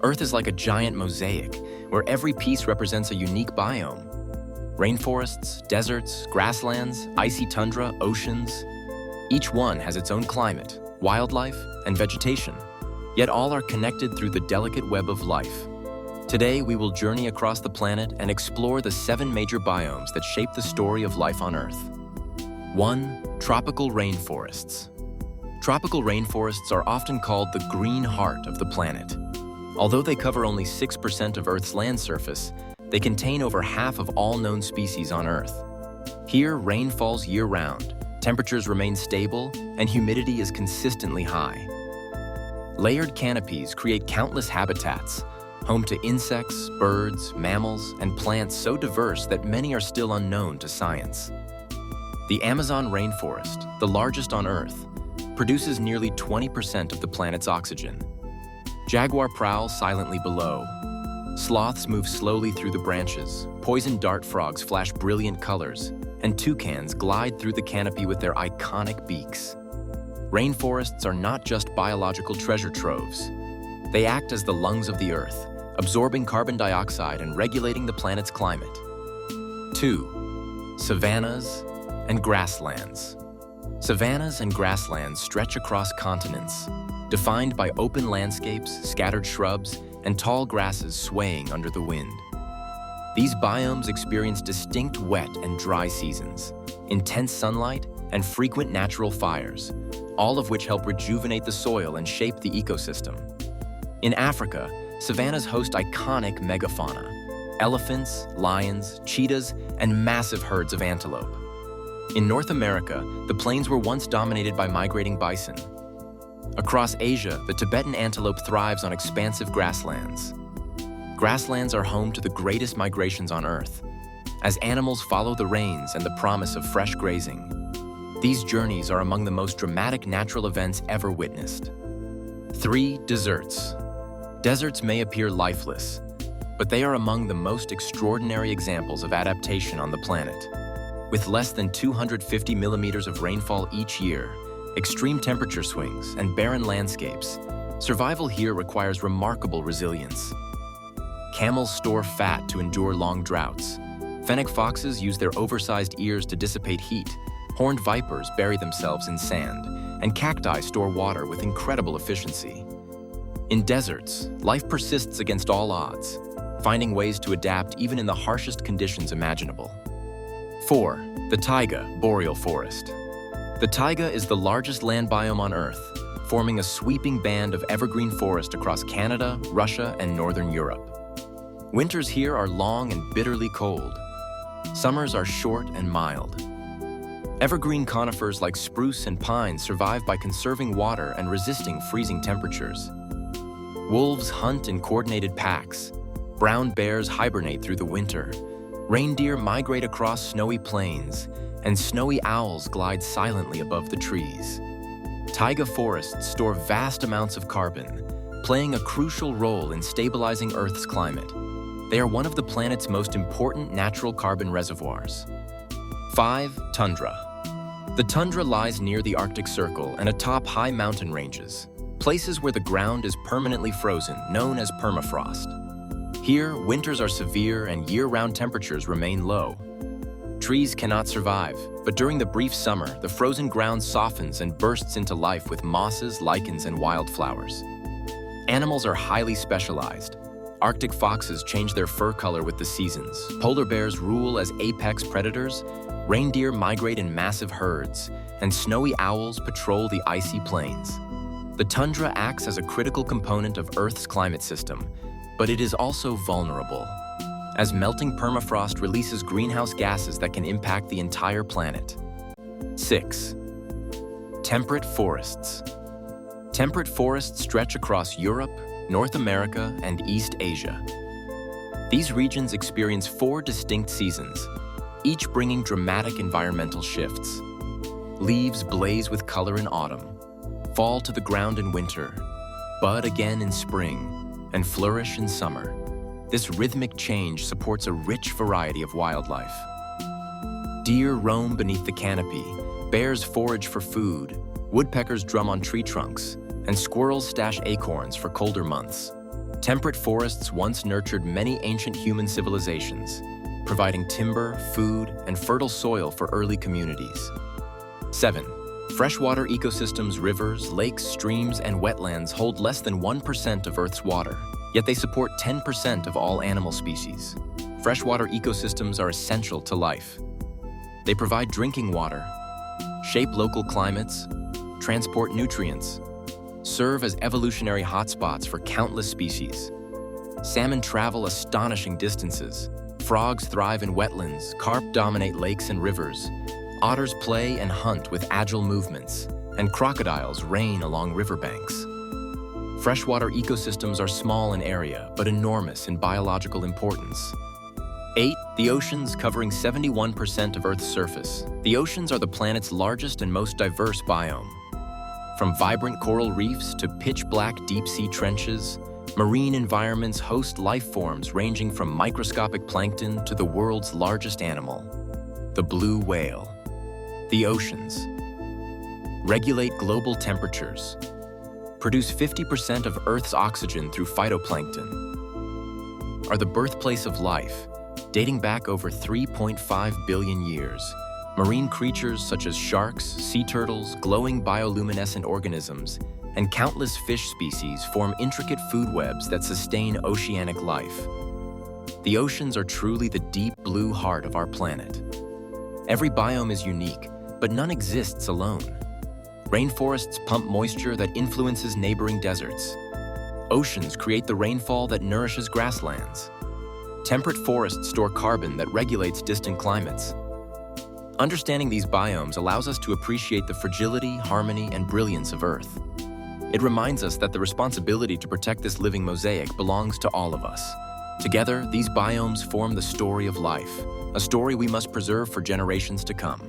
Earth is like a giant mosaic, where every piece represents a unique biome. Rainforests, deserts, grasslands, icy tundra, oceans. Each one has its own climate, wildlife, and vegetation, yet all are connected through the delicate web of life. Today, we will journey across the planet and explore the 7 major biomes that shape the story of life on Earth. 1. Tropical rainforests. Tropical rainforests are often called the green heart of the planet. Although they cover only 6% of Earth's land surface, they contain over half of all known species on Earth. Here, rain falls year-round, temperatures remain stable, and humidity is consistently high. Layered canopies create countless habitats, home to insects, birds, mammals, and plants so diverse that many are still unknown to science. The Amazon rainforest, the largest on Earth, produces nearly 20% of the planet's oxygen. Jaguar prowls silently below. Sloths move slowly through the branches, poison dart frogs flash brilliant colors, and toucans glide through the canopy with their iconic beaks. Rainforests are not just biological treasure troves. They act as the lungs of the Earth, absorbing carbon dioxide and regulating the planet's climate. 2. Savannas and grasslands. Savannas and grasslands stretch across continents, defined by open landscapes, scattered shrubs, and tall grasses swaying under the wind. These biomes experience distinct wet and dry seasons, intense sunlight, and frequent natural fires, all of which help rejuvenate the soil and shape the ecosystem. In Africa, savannas host iconic megafauna: elephants, lions, cheetahs, and massive herds of antelope. In North America, the plains were once dominated by migrating bison. Across Asia, the Tibetan antelope thrives on expansive grasslands. Grasslands are home to the greatest migrations on Earth, as animals follow the rains and the promise of fresh grazing. These journeys are among the most dramatic natural events ever witnessed. 3. Deserts. Deserts may appear lifeless, but they are among the most extraordinary examples of adaptation on the planet. With less than 250 millimeters of rainfall each year, extreme temperature swings, and barren landscapes, survival here requires remarkable resilience. Camels store fat to endure long droughts. Fennec foxes use their oversized ears to dissipate heat. Horned vipers bury themselves in sand, and cacti store water with incredible efficiency. In deserts, life persists against all odds, finding ways to adapt even in the harshest conditions imaginable. 4. The taiga, boreal forest. The taiga is the largest land biome on Earth, forming a sweeping band of evergreen forest across Canada, Russia, and northern Europe. Winters here are long and bitterly cold. Summers are short and mild. Evergreen conifers like spruce and pine survive by conserving water and resisting freezing temperatures. Wolves hunt in coordinated packs. Brown bears hibernate through the winter. Reindeer migrate across snowy plains, and snowy owls glide silently above the trees. Taiga forests store vast amounts of carbon, playing a crucial role in stabilizing Earth's climate. They are one of the planet's most important natural carbon reservoirs. 5. Tundra. The tundra lies near the Arctic Circle and atop high mountain ranges, places where the ground is permanently frozen, known as permafrost. Here, winters are severe and year-round temperatures remain low. Trees cannot survive, but during the brief summer, the frozen ground softens and bursts into life with mosses, lichens, and wildflowers. Animals are highly specialized. Arctic foxes change their fur color with the seasons. Polar bears rule as apex predators. Reindeer migrate in massive herds, and snowy owls patrol the icy plains. The tundra acts as a critical component of Earth's climate system, but it is also vulnerable, as melting permafrost releases greenhouse gases that can impact the entire planet. 6. Temperate forests. Temperate forests stretch across Europe, North America, and East Asia. These regions experience 4 distinct seasons, each bringing dramatic environmental shifts. Leaves blaze with color in autumn, fall to the ground in winter, bud again in spring, and flourish in summer. This rhythmic change supports a rich variety of wildlife. Deer roam beneath the canopy, bears forage for food, woodpeckers drum on tree trunks, and squirrels stash acorns for colder months. Temperate forests once nurtured many ancient human civilizations, providing timber, food, and fertile soil for early communities. 7. Freshwater ecosystems, rivers, lakes, streams, and wetlands hold less than 1% of Earth's water, yet they support 10% of all animal species. Freshwater ecosystems are essential to life. They provide drinking water, shape local climates, transport nutrients, serve as evolutionary hotspots for countless species. Salmon travel astonishing distances. Frogs thrive in wetlands, carp dominate lakes and rivers, otters play and hunt with agile movements, and crocodiles reign along riverbanks. Freshwater ecosystems are small in area, but enormous in biological importance. 8. The oceans, covering 71% of Earth's surface. The oceans are the planet's largest and most diverse biome. From vibrant coral reefs to pitch-black deep-sea trenches, marine environments host life forms ranging from microscopic plankton to the world's largest animal, the blue whale. The oceans regulate global temperatures, produce 50% of Earth's oxygen through phytoplankton, are the birthplace of life, dating back over 3.5 billion years. Marine creatures such as sharks, sea turtles, glowing bioluminescent organisms, and countless fish species form intricate food webs that sustain oceanic life. The oceans are truly the deep blue heart of our planet. Every biome is unique, but none exists alone. Rainforests pump moisture that influences neighboring deserts. Oceans create the rainfall that nourishes grasslands. Temperate forests store carbon that regulates distant climates. Understanding these biomes allows us to appreciate the fragility, harmony, and brilliance of Earth. It reminds us that the responsibility to protect this living mosaic belongs to all of us. Together, these biomes form the story of life, a story we must preserve for generations to come.